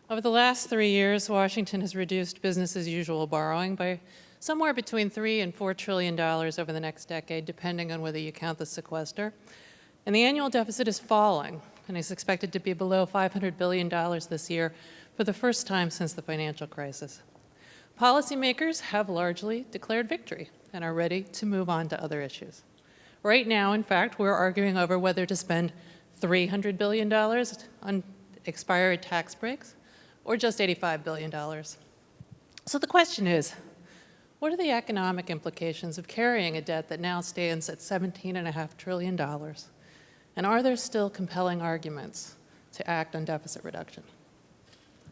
Over the last 3 years, Washington has reduced business as usual borrowing by somewhere between $3 and $4 trillion over the next decade, depending on whether you count the sequester. And the annual deficit is falling and is expected to be below $500 billion this year for the first time since the financial crisis. Policymakers have largely declared victory and are ready to move on to other issues. Right now, in fact, we're arguing over whether to spend $300 billion on expired tax breaks or just $85 billion. So the question is, what are the economic implications of carrying a debt that now stands at $17.5 trillion? And are there still compelling arguments to act on deficit reduction?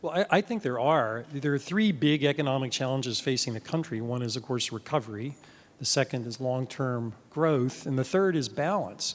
Well, I think there are. There are three big economic challenges facing the country. One is, of course, recovery. The second is long-term growth. And the third is balance.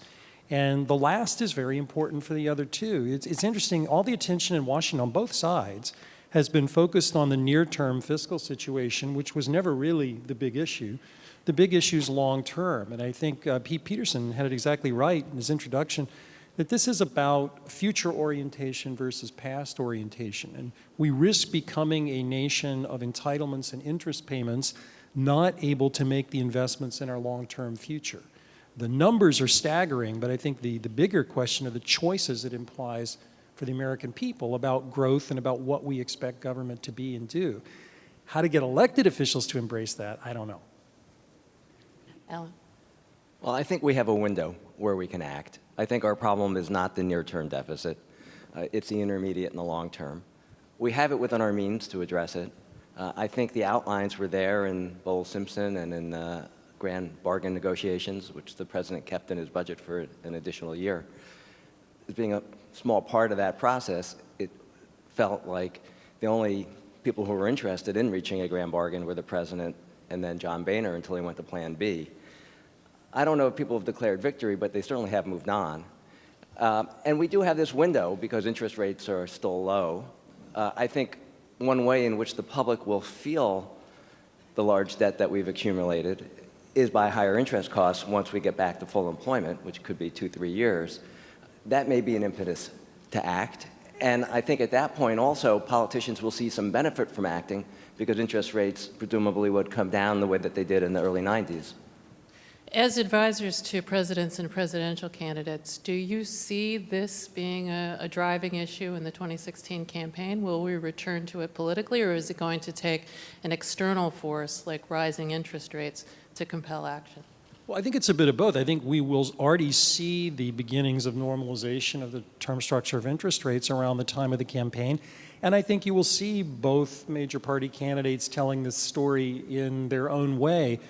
And the last is very important for the other two. It's interesting, all the attention in Washington on both sides has been focused on the near-term fiscal situation, which was never really the big issue. The big issue is long-term. And I think Pete Peterson had it exactly right in his introduction, that this is about future orientation versus past orientation. And we risk becoming a nation of entitlements and interest payments, not able to make the investments in our long-term future. The numbers are staggering, but I think the bigger question are the choices it implies for the American people about growth and about what we expect government to be and do. How to get elected officials to embrace that, I don't know. Alan? Well, I think we have a window where we can act. I think our problem is not the near-term deficit. It's the intermediate and the long term. We have it within our means to address it. I think the outlines were there in Bowles-Simpson and in grand bargain negotiations, which the president kept in his budget for an additional year. As being a small part of that process, it felt like the only people who were interested in reaching a grand bargain were the president and then John Boehner until he went to Plan B. I don't know if people have declared victory, but they certainly have moved on. And we do have this window because interest rates are still low. I think one way in which the public will feel the large debt that we've accumulated is by higher interest costs once we get back to full employment, which could be 2-3 years. That may be an impetus to act. And I think at that point also politicians will see some benefit from acting because interest rates presumably would come down the way that they did in the early 90s. As advisors to presidents and presidential candidates, do you see this being a driving issue in the 2016 campaign? Will we return to it politically, or is it going to take an external force like rising interest rates to compel action? Well, I think it's a bit of both. I think we will already see the beginnings of normalization of the term structure of interest rates around the time of the campaign. And I think you will see both major party candidates telling this story in their own way.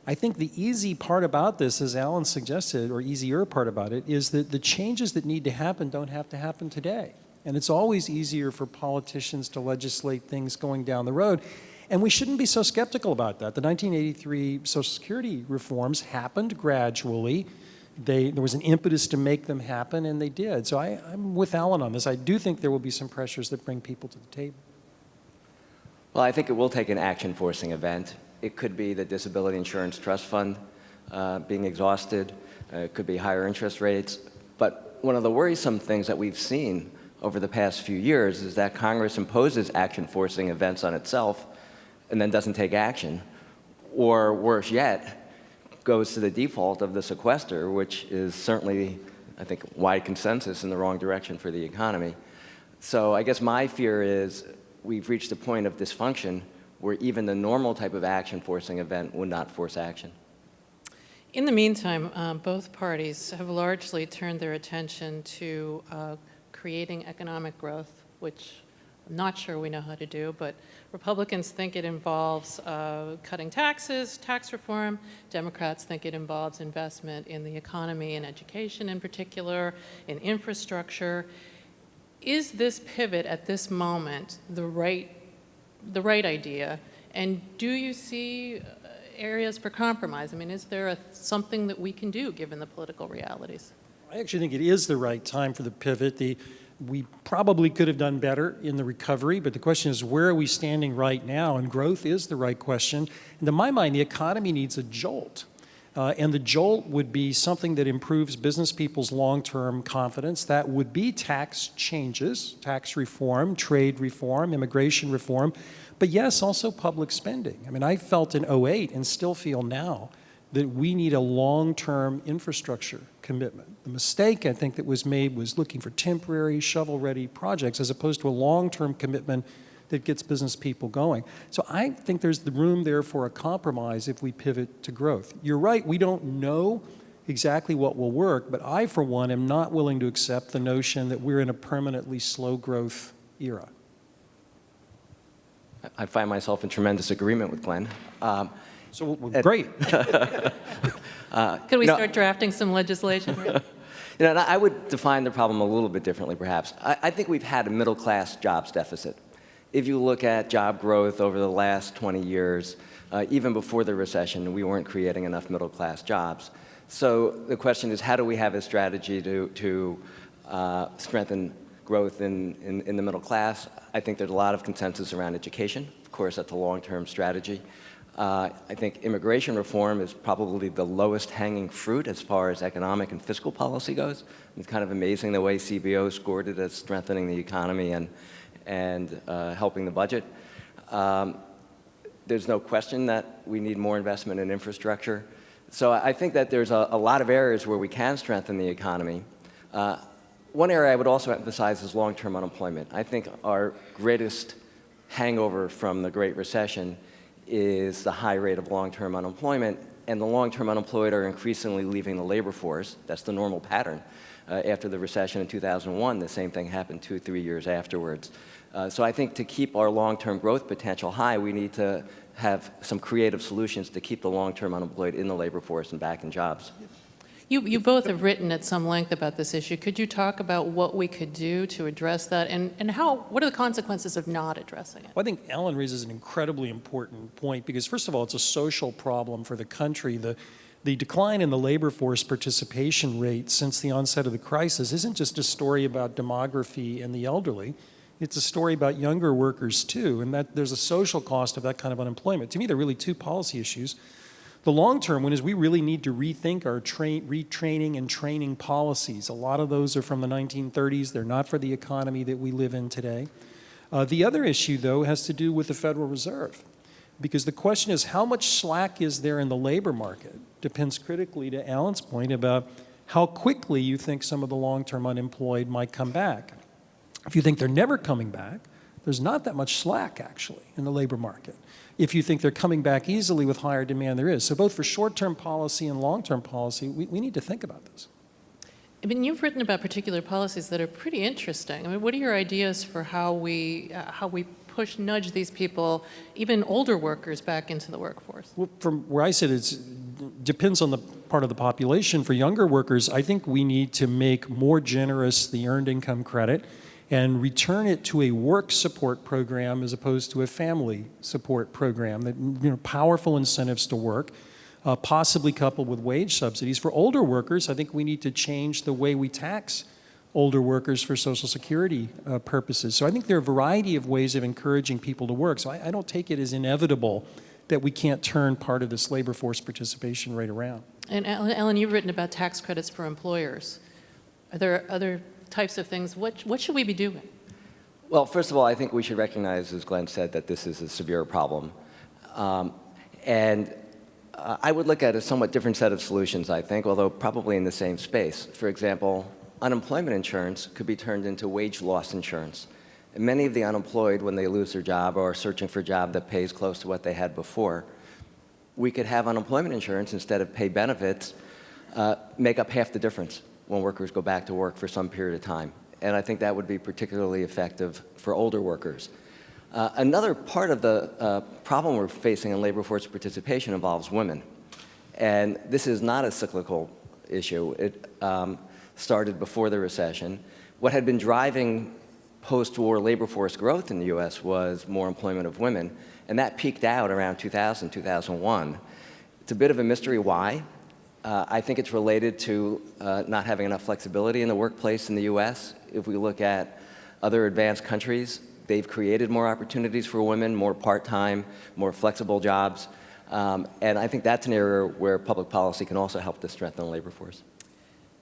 I think the easy part about this, as Alan suggested, or easier part about it, is that the changes that need to happen don't have to happen today. And it's always easier for politicians to legislate things going down the road. And we shouldn't be so skeptical about that. The 1983 Social Security reforms happened gradually. There was an impetus to make them happen, and they did. So I'm with Alan on this. I do think there will be some pressures that bring people to the table. Well, I think it will take an action-forcing event. It could be the Disability Insurance Trust Fund being exhausted. It could be higher interest rates. But one of the worrisome things that we've seen over the past few years is that Congress imposes action-forcing events on itself and then doesn't take action. Or worse yet, goes to the default of the sequester, which is certainly, I think, wide consensus in the wrong direction for the economy. So I guess my fear is we've reached a point of dysfunction where even the normal type of action-forcing event would not force action. In the meantime, both parties have largely turned their attention to creating economic growth, which I'm not sure we know how to do, but Republicans think it involves cutting taxes, tax reform. Democrats think it involves investment in the economy and education in particular, in infrastructure. Is this pivot at this moment the right idea? And do you see areas for compromise? I mean, is there something that we can do given the political realities? I actually think it is the right time for the pivot. We probably could have done better in the recovery, but the question is, where are we standing right now? And growth is the right question. And to my mind, the economy needs a jolt. And the jolt would be something that improves business people's long-term confidence. That would be tax changes, tax reform, trade reform, immigration reform, but yes, also public spending. I mean, I felt in '08 and still feel now that we need a long-term infrastructure commitment. The mistake, I think, that was made was looking for temporary, shovel-ready projects as opposed to a long-term commitment that gets business people going. So I think there's the room there for a compromise if we pivot to growth. You're right, we don't know exactly what will work, but I, for one, am not willing to accept the notion that we're in a permanently slow growth era. I find myself in tremendous agreement with Glenn. Great. Could we start drafting some legislation? Right? And I would define the problem a little bit differently, perhaps. I think we've had a middle-class jobs deficit. If you look at job growth over the last 20 years, even before the recession, we weren't creating enough middle-class jobs. So the question is, how do we have a strategy to strengthen growth in the middle class? I think there's a lot of consensus around education. Of course, that's a long-term strategy. I think immigration reform is probably the lowest hanging fruit as far as economic and fiscal policy goes. It's kind of amazing the way CBO scored it as strengthening the economy and helping the budget. There's no question that we need more investment in infrastructure. So I think that there's a lot of areas where we can strengthen the economy. One area I would also emphasize is long-term unemployment. I think our greatest hangover from the Great Recession is the high rate of long-term unemployment, and the long-term unemployed are increasingly leaving the labor force. That's the normal pattern. After the recession in 2001, the same thing happened 2 or 3 years afterwards. So I think to keep our long-term growth potential high, we need to have some creative solutions to keep the long-term unemployed in the labor force and back in jobs. You both have written at some length about this issue. Could you talk about what we could do to address that, and what are the consequences of not addressing it? Well, I think Ellen raises an incredibly important point because, first of all, it's a social problem for the country. The decline in the labor force participation rate since the onset of the crisis isn't just a story about demography and the elderly. It's a story about younger workers, too, and that there's a social cost of that kind of unemployment. To me, there are really two policy issues. The long-term one is we really need to rethink our retraining and training policies. A lot of those are from the 1930s. They're not for the economy that we live in today. The other issue, though, has to do with the Federal Reserve, because the question is how much slack is there in the labor market depends critically, to Alan's point, about how quickly you think some of the long-term unemployed might come back. If you think they're never coming back, there's not that much slack, actually, in the labor market. If you think they're coming back easily with higher demand, there is. So both for short-term policy and long-term policy, we need to think about this. I mean, you've written about particular policies that are pretty interesting. I mean, what are your ideas for how we nudge these people, even older workers, back into the workforce? Well, from where I sit, it depends on the part of the population. For younger workers, I think we need to make more generous the earned income credit and return it to a work support program as opposed to a family support program, that, powerful incentives to work, possibly coupled with wage subsidies. For older workers, I think we need to change the way we tax older workers for Social Security purposes. So I think there are a variety of ways of encouraging people to work. So I don't take it as inevitable that we can't turn part of this labor force participation rate around. And Ellen, you've written about tax credits for employers. Are there other types of things? What should we be doing? Well, first of all, I think we should recognize, as Glenn said, that this is a severe problem. I would look at a somewhat different set of solutions, I think, although probably in the same space. For example, unemployment insurance could be turned into wage loss insurance. And many of the unemployed, when they lose their job or are searching for a job that pays close to what they had before, we could have unemployment insurance, instead of pay benefits, make up half the difference when workers go back to work for some period of time. And I think that would be particularly effective for older workers. Another part of the problem we're facing in labor force participation involves women. And this is not a cyclical issue. It started before the recession. What had been driving post-war labor force growth in the US was more employment of women, and that peaked out around 2000, 2001. It's a bit of a mystery why. I think it's related to not having enough flexibility in the workplace in the US. If we look at other advanced countries, they've created more opportunities for women, more part-time, more flexible jobs. And I think that's an area where public policy can also help to strengthen the labor force.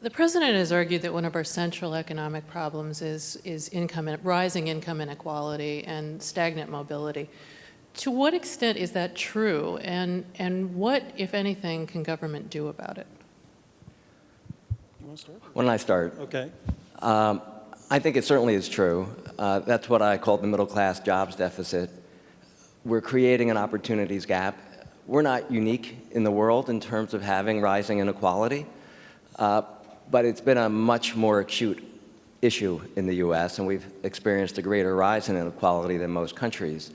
The president has argued that one of our central economic problems is rising income inequality and stagnant mobility. To what extent is that true, and what, if anything, can government do about it? You want to start? Why don't I start? Okay. I think it certainly is true. That's what I call the middle-class jobs deficit. We're creating an opportunities gap. We're not unique in the world in terms of having rising inequality, but it's been a much more acute issue in the U.S., and we've experienced a greater rise in inequality than most countries.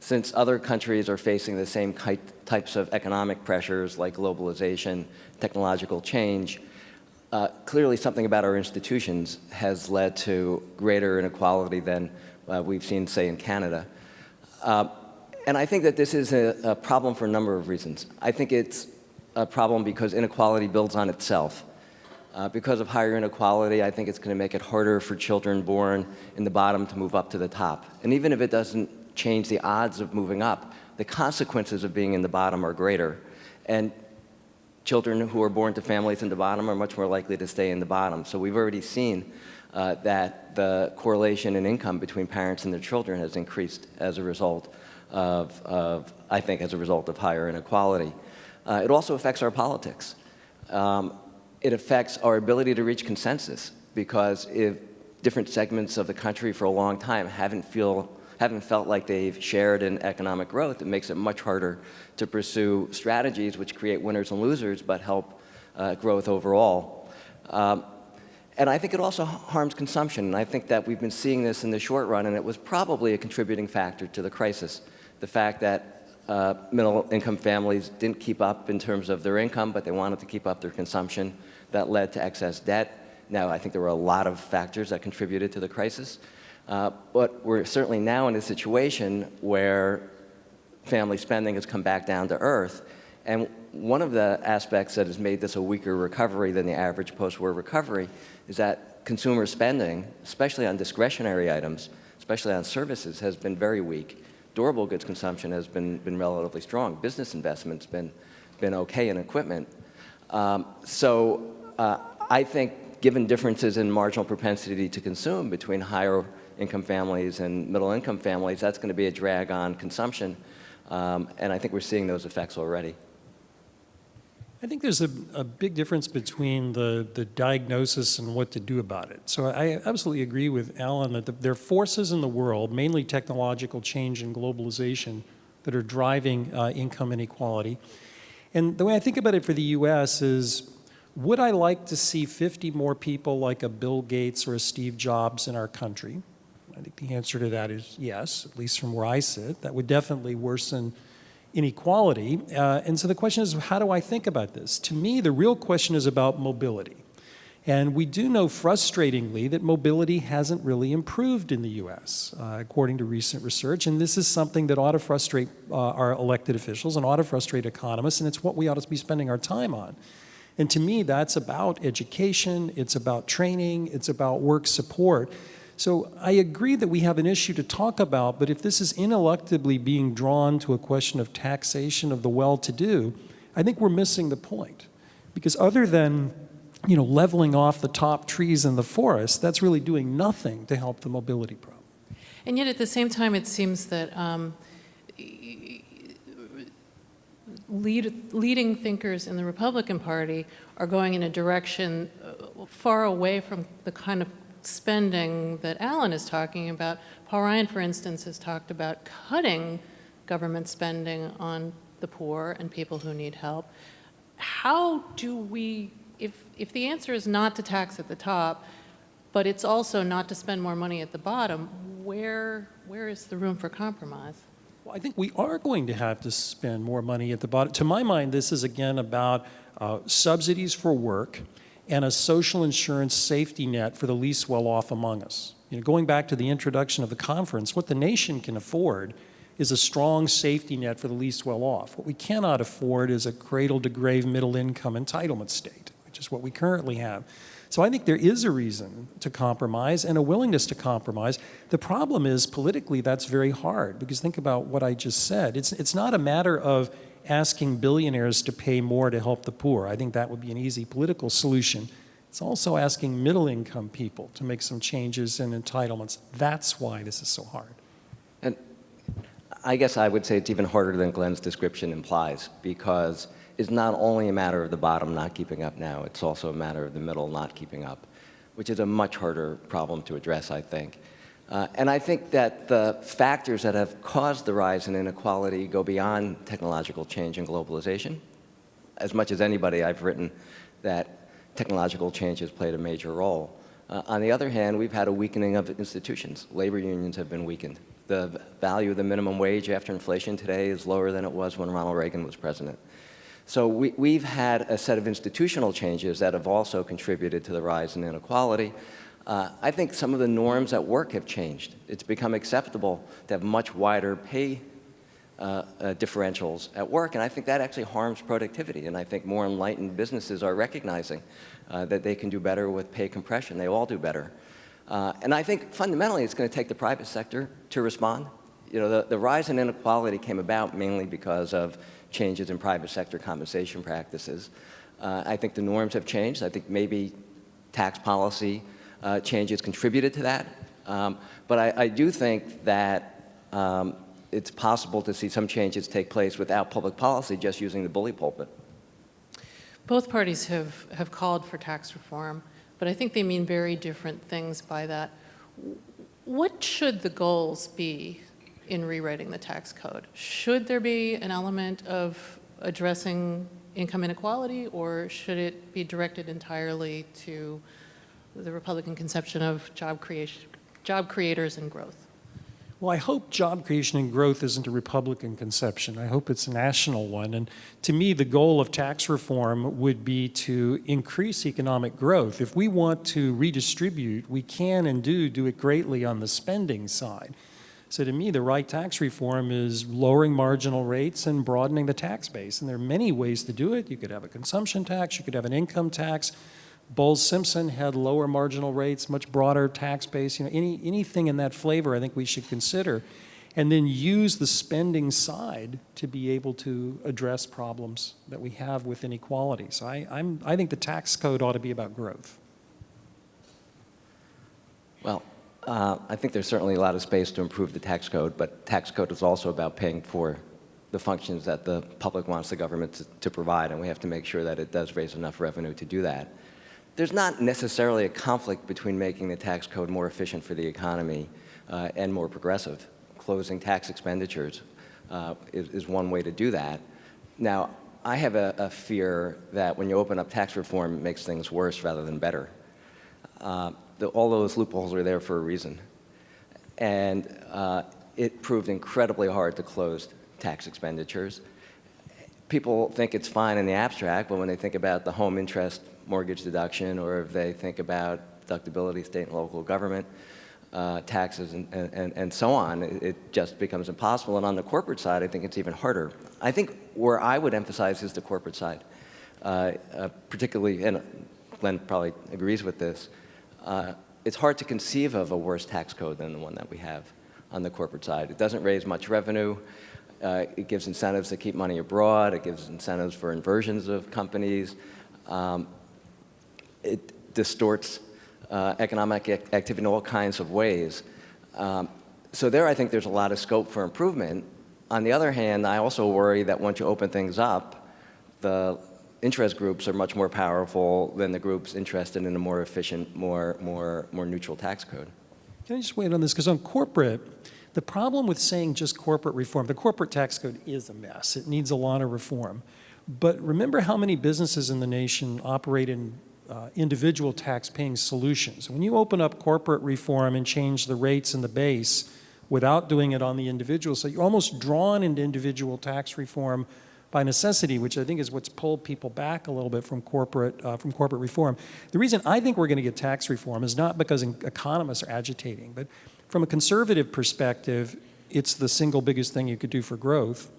Since other countries are facing the same types of economic pressures like globalization, technological change, clearly something about our institutions has led to greater inequality than we've seen, say, in Canada. And I think that this is a problem for a number of reasons. I think it's a problem because inequality builds on itself. Because of higher inequality, I think it's going to make it harder for children born in the bottom to move up to the top. And even if it doesn't change the odds of moving up, the consequences of being in the bottom are greater. And children who are born to families in the bottom are much more likely to stay in the bottom. So we've already seen that the correlation in income between parents and their children has increased as a result of I think, as a result of higher inequality. It also affects our politics. It affects our ability to reach consensus, because if different segments of the country for a long time haven't felt like they've shared in economic growth, it makes it much harder to pursue strategies which create winners and losers but help growth overall. And I think it also harms consumption, and I think that we've been seeing this in the short run, and it was probably a contributing factor to the crisis. The fact that middle-income families didn't keep up in terms of their income, but they wanted to keep up their consumption. That led to excess debt. Now, I think there were a lot of factors that contributed to the crisis. But we're certainly now in a situation where family spending has come back down to earth. And one of the aspects that has made this a weaker recovery than the average post-war recovery is that consumer spending, especially on discretionary items, especially on services, has been very weak. Durable goods consumption has been relatively strong. Business investment's been okay in equipment. So I think given differences in marginal propensity to consume between higher income families and middle income families, that's going to be a drag on consumption. And I think we're seeing those effects already. I think there's a big difference between the diagnosis and what to do about it. So I absolutely agree with Alan that there are forces in the world, mainly technological change and globalization, that are driving income inequality. And the way I think about it for the U.S. is, would I like to see 50 more people like a Bill Gates or a Steve Jobs in our country? I think the answer to that is yes, at least from where I sit. That would definitely worsen inequality. And so the question is, how do I think about this? To me, the real question is about mobility. And we do know frustratingly that mobility hasn't really improved in the U.S., according to recent research. And this is something that ought to frustrate our elected officials and ought to frustrate economists, and it's what we ought to be spending our time on. And to me, that's about education, it's about training, it's about work support. So I agree that we have an issue to talk about, but if this is ineluctably being drawn to a question of taxation of the well-to-do, I think we're missing the point. Because other than, leveling off the top trees in the forest, that's really doing nothing to help the mobility problem. And yet at the same time, it seems that leading thinkers in the Republican Party are going in a direction far away from the kind of spending that Alan is talking about. Paul Ryan, for instance, has talked about cutting government spending on the poor and people who need help. How do we, if the answer is not to tax at the top, but it's also not to spend more money at the bottom, where is the room for compromise? Well, I think we are going to have to spend more money at the bottom. To my mind, this is again about subsidies for work and a social insurance safety net for the least well-off among us. Going back to the introduction of the conference, what the nation can afford is a strong safety net for the least well-off. What we cannot afford is a cradle-to-grave middle-income entitlement state, which is what we currently have. So I think there is a reason to compromise and a willingness to compromise. The problem is, politically, that's very hard, because think about what I just said. It's not a matter of asking billionaires to pay more to help the poor. I think that would be an easy political solution. It's also asking middle-income people to make some changes in entitlements. That's why this is so hard. And I guess I would say it's even harder than Glenn's description implies, because it's not only a matter of the bottom not keeping up now, it's also a matter of the middle not keeping up, which is a much harder problem to address, I think. And I think that the factors that have caused the rise in inequality go beyond technological change and globalization. As much as anybody, I've written that technological change has played a major role. On the other hand, we've had a weakening of institutions. Labor unions have been weakened. The value of the minimum wage after inflation today is lower than it was when Ronald Reagan was president. So we've had a set of institutional changes that have also contributed to the rise in inequality. I think some of the norms at work have changed. It's become acceptable to have much wider pay differentials at work, and I think that actually harms productivity. And I think more enlightened businesses are recognizing that they can do better with pay compression. They all do better. And I think fundamentally it's going to take the private sector to respond. You know, the rise in inequality came about mainly because of changes in private sector compensation practices. I think the norms have changed. I think maybe tax policy changes contributed to that. But I do think that it's possible to see some changes take place without public policy, just using the bully pulpit. Both parties have called for tax reform, but I think they mean very different things by that. What should the goals be in rewriting the tax code? Should there be an element of addressing income inequality, or should it be directed entirely to the Republican conception of job creators and growth? Well, I hope job creation and growth isn't a Republican conception. I hope it's a national one. And to me, the goal of tax reform would be to increase economic growth. If we want to redistribute, we can and do it greatly on the spending side. So to me, the right tax reform is lowering marginal rates and broadening the tax base. And there are many ways to do it. You could have a consumption tax, you could have an income tax. Bowles-Simpson had lower marginal rates, much broader tax base. You know, anything in that flavor I think we should consider. And then use the spending side to be able to address problems that we have with inequality. So I think the tax code ought to be about growth. Well, I think there's certainly a lot of space to improve the tax code, but tax code is also about paying for the functions that the public wants the government to provide, and we have to make sure that it does raise enough revenue to do that. There's not necessarily a conflict between making the tax code more efficient for the economy and more progressive. Closing tax expenditures is one way to do that. Now, I have a fear that when you open up tax reform, it makes things worse rather than better. All those loopholes are there for a reason. And it proved incredibly hard to close tax expenditures. People think it's fine in the abstract, but when they think about the home interest mortgage deduction, or if they think about deductibility, state and local government taxes and so on, it just becomes impossible. And on the corporate side, I think it's even harder. I think where I would emphasize is the corporate side, particularly, and Glenn probably agrees with this, it's hard to conceive of a worse tax code than the one that we have on the corporate side. It doesn't raise much revenue. It gives incentives to keep money abroad. It gives incentives for inversions of companies. It distorts economic activity in all kinds of ways. So there I think there's a lot of scope for improvement. On the other hand, I also worry that once you open things up, the interest groups are much more powerful than the groups interested in a more efficient, more neutral tax code. Can I just wait on this? Because on corporate, the problem with saying just corporate reform, the corporate tax code is a mess. It needs a lot of reform. But remember how many businesses in the nation operate in individual tax-paying solutions. When you open up corporate reform and change the rates and the base without doing it on the individual, so you're almost drawn into individual tax reform by necessity, which I think is what's pulled people back a little bit from corporate reform. The reason I think we're going to get tax reform is not because economists are agitating, but from a conservative perspective, it's the single biggest thing you could do for growth.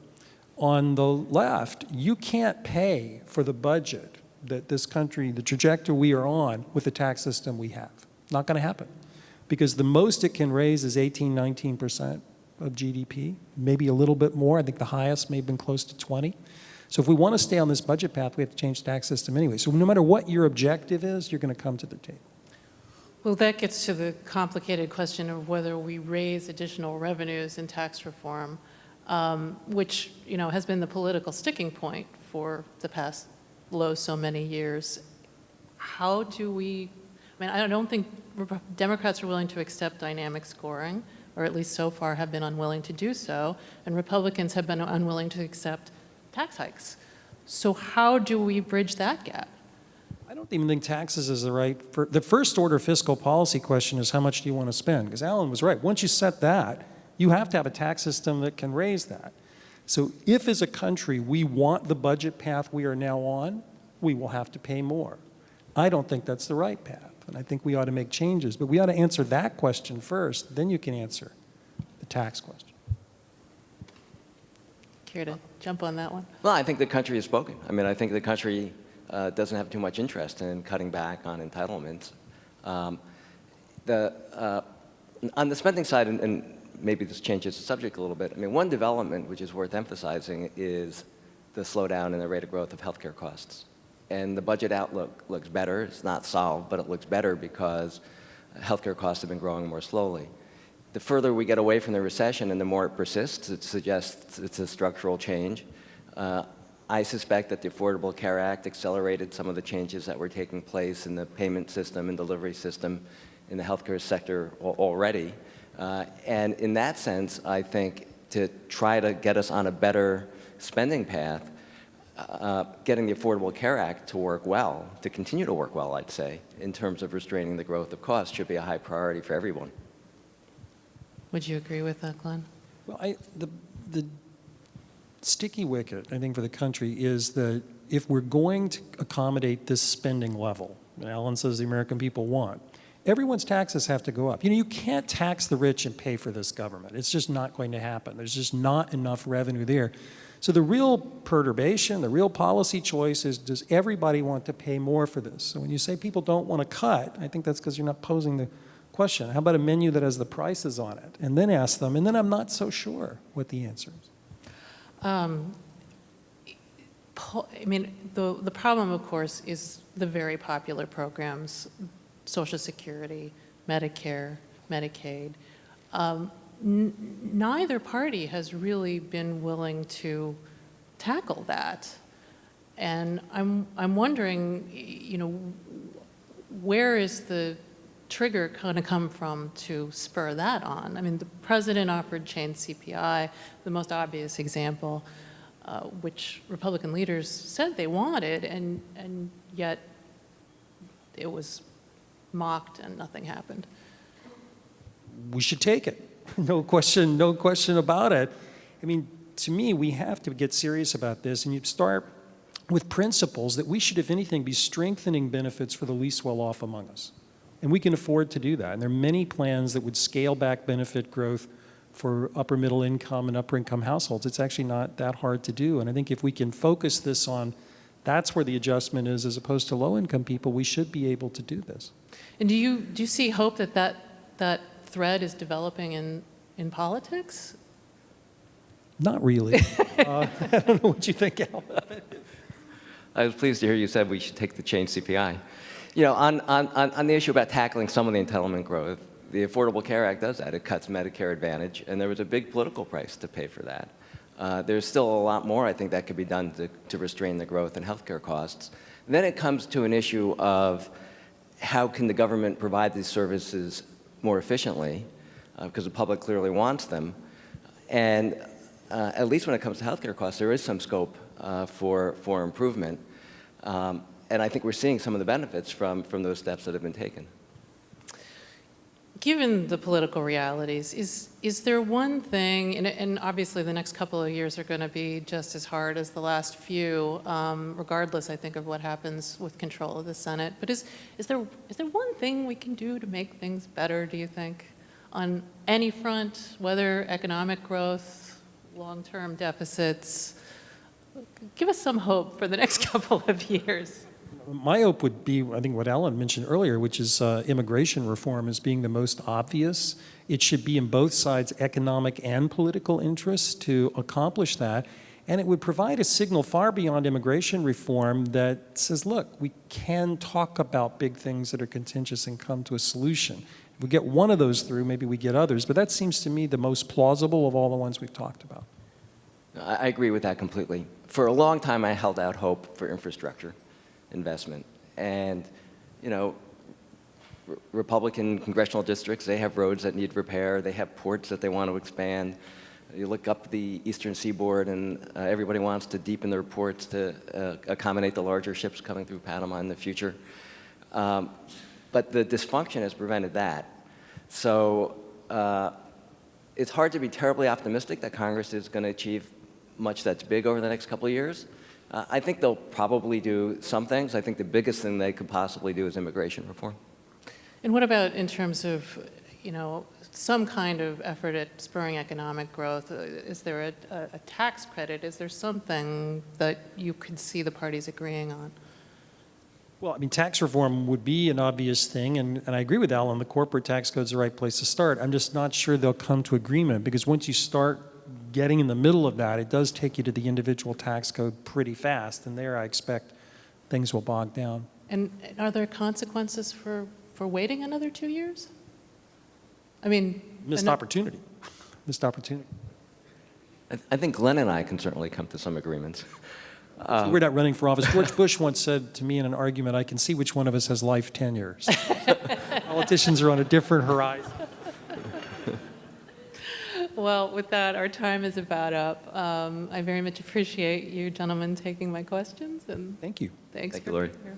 On the left, you can't pay for the budget that this country, the trajectory we are on with the tax system we have. Not going to happen. Because the most it can raise is 18, 19%. of GDP, maybe a little bit more. I think the highest may have been close to 20. So if we want to stay on this budget path, we have to change the tax system anyway. So no matter what your objective is, you're going to come to the table. Well, that gets to the complicated question of whether we raise additional revenues in tax reform, which, has been the political sticking point for the past so many years. How do we, I don't think Democrats are willing to accept dynamic scoring, or at least so far have been unwilling to do so, and Republicans have been unwilling to accept tax hikes. So how do we bridge that gap? I don't even think taxes is the first order fiscal policy question is how much do you want to spend? Because Alan was right. Once you set that, you have to have a tax system that can raise that. So if as a country we want the budget path we are now on, we will have to pay more. I don't think that's the right path, and I think we ought to make changes. But we ought to answer that question first, then you can answer the tax question. Care to jump on that one? Well, I think the country has spoken. I think the country doesn't have too much interest in cutting back on entitlements. On the spending side, and maybe this changes the subject a little bit, one development which is worth emphasizing is the slowdown in the rate of growth of healthcare costs. And the budget outlook looks better. It's not solved, but it looks better because healthcare costs have been growing more slowly. The further we get away from the recession and the more it persists, it suggests it's a structural change. I suspect that the Affordable Care Act accelerated some of the changes that were taking place in the payment system and delivery system in the healthcare sector already. And in that sense, I think to try to get us on a better spending path, getting the Affordable Care Act to work well, to continue to work well, I'd say, in terms of restraining the growth of costs, should be a high priority for everyone. Would you agree with that, Glenn? Well, the sticky wicket, I think, for the country is that if we're going to accommodate this spending level, that Alan says the American people want, everyone's taxes have to go up. You can't tax the rich and pay for this government. It's just not going to happen. There's just not enough revenue there. So the real perturbation, the real policy choice is, does everybody want to pay more for this? So when you say people don't want to cut, I think that's because you're not posing the question. How about a menu that has the prices on it? And then ask them, and then I'm not so sure what the answer is. The problem, of course, is the very popular programs, Social Security, Medicare, Medicaid. Neither party has really been willing to tackle that. And I'm wondering, where is the trigger going to come from to spur that on? The president offered chain CPI, the most obvious example, which Republican leaders said they wanted, and yet it was mocked and nothing happened. We should take it. No question about it. To me, we have to get serious about this, and you start with principles that we should, if anything, be strengthening benefits for the least well-off among us. And we can afford to do that. And there are many plans that would scale back benefit growth for upper middle income and upper income households. It's actually not that hard to do. And I think if we can focus this on that's where the adjustment is as opposed to low income people, we should be able to do this. And do you see hope that thread is developing in politics? Not really. I don't know what you think, Al. I was pleased to hear you said we should take the chain CPI. On the issue about tackling some of the entitlement growth, the Affordable Care Act does that. It cuts Medicare Advantage, and there was a big political price to pay for that. There's still a lot more, I think, that could be done to restrain the growth in healthcare costs. And then it comes to an issue of how can the government provide these services more efficiently, because the public clearly wants them. And at least when it comes to healthcare costs, there is some scope for improvement. And I think we're seeing some of the benefits from those steps that have been taken. Given the political realities, is there one thing, and obviously the next couple of years are going to be just as hard as the last few, regardless, I think, of what happens with control of the Senate, but is there one thing we can do to make things better, do you think, on any front, whether economic growth, long-term deficits? Give us some hope for the next couple of years. My hope would be, I think what Alan mentioned earlier, which is immigration reform as being the most obvious. It should be in both sides' economic and political interests to accomplish that. And it would provide a signal far beyond immigration reform that says, look, we can talk about big things that are contentious and come to a solution. If we get one of those through, maybe we get others. But that seems to me the most plausible of all the ones we've talked about. I agree with that completely. For a long time, I held out hope for infrastructure investment. And, you know, Republican congressional districts, they have roads that need repair. They have ports that they want to expand. You look up the eastern seaboard, and everybody wants to deepen their ports to accommodate the larger ships coming through Panama in the future. But the dysfunction has prevented that. So it's hard to be terribly optimistic that Congress is going to achieve much that's big over the next couple of years. I think they'll probably do some things. I think the biggest thing they could possibly do is immigration reform. And what about in terms of, you know, some kind of effort at spurring economic growth? Is there a tax credit? Is there something that you could see the parties agreeing on? Well, I mean, tax reform would be an obvious thing, and I agree with Alan, the corporate tax code is the right place to start. I'm just not sure they'll come to agreement, because once you start getting in the middle of that, it does take you to the individual tax code pretty fast, and there I expect things will bog down. And are there consequences for waiting another 2 years? I mean... Missed opportunity. Missed opportunity. I think Glenn and I can certainly come to some agreements. We're not running for office. George Bush once said to me in an argument, I can see which one of us has life tenure. So politicians are on a different horizon. Well, with that, our time is about up. I very much appreciate you gentlemen taking my questions. And Thank you. Thanks Thank you, for Lori. being here.